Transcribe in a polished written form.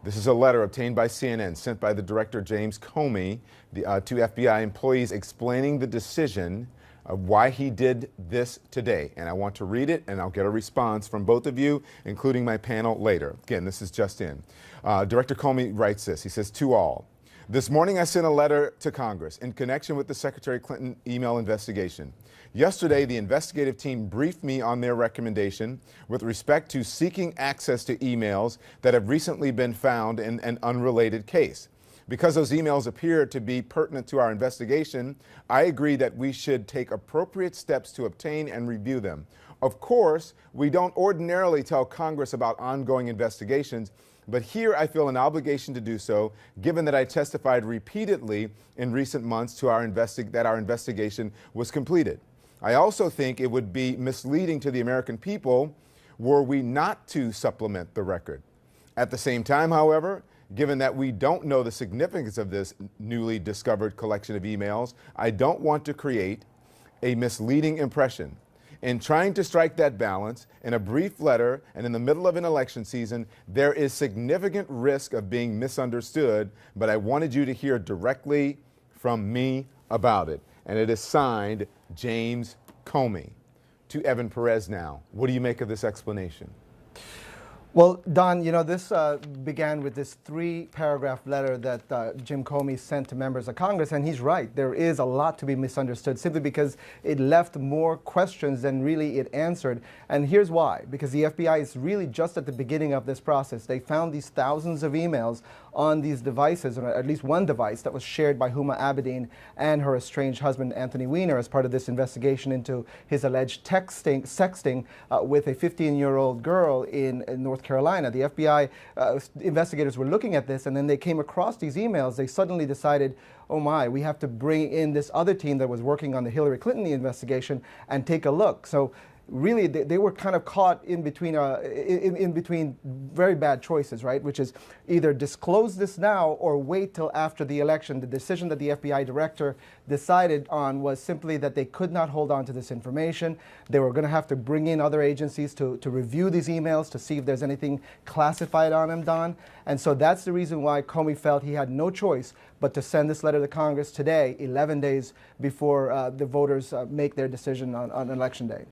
This is a letter obtained by CNN sent by the director James Comey to FBI employees explaining the decision of why he did this today. And I want to read it, and I'll get a response from both of you, including my panel later. Again, this is just in. Director Comey writes this. He says, "To all, this morning I sent a letter to Congress in connection with the Secretary Clinton email investigation. Yesterday, the investigative team briefed me on their recommendation with respect to seeking access to emails that have recently been found in an unrelated case. Because those emails appear to be pertinent to our investigation, I agree that we should take appropriate steps to obtain and review them. Of course, we don't ordinarily tell Congress about ongoing investigations, but here I feel an obligation to do so, given that I testified repeatedly in recent months to that our investigation was completed. I also think it would be misleading to the American people were we not to supplement the record. At the same time, however, given that we don't know the significance of this newly discovered collection of emails, I don't want to create a misleading impression. In trying to strike that balance, in a brief letter and in the middle of an election season, there is significant risk of being misunderstood, but I wanted you to hear directly from me about it." And it is signed James Comey. To Evan Perez now. What do you make of this explanation? Well, Don, you know, this began with this 3-paragraph letter that Jim Comey sent to members of Congress, and he's right. There is a lot to be misunderstood simply because it left more questions than really it answered. And here's why. Because the FBI is really just at the beginning of this process. They found these thousands of emails on these devices, or at least one device that was shared by Huma Abedin and her estranged husband, Anthony Weiner, as part of this investigation into his alleged sexting with a 15-year-old girl in North Carolina. The FBI investigators were looking at this, and then they came across these emails. They suddenly decided, oh my, we have to bring in this other team that was working on the Hillary Clinton investigation and take a look. So really, they were kind of caught in between very bad choices, right? Which is either disclose this now or wait till after the election. The decision that the FBI director decided on was simply that they could not hold on to this information. They were going to have to bring in other agencies to review these emails to see if there's anything classified on them, Don. And so that's the reason why Comey felt he had no choice but to send this letter to Congress today, 11 days before the voters make their decision on Election Day.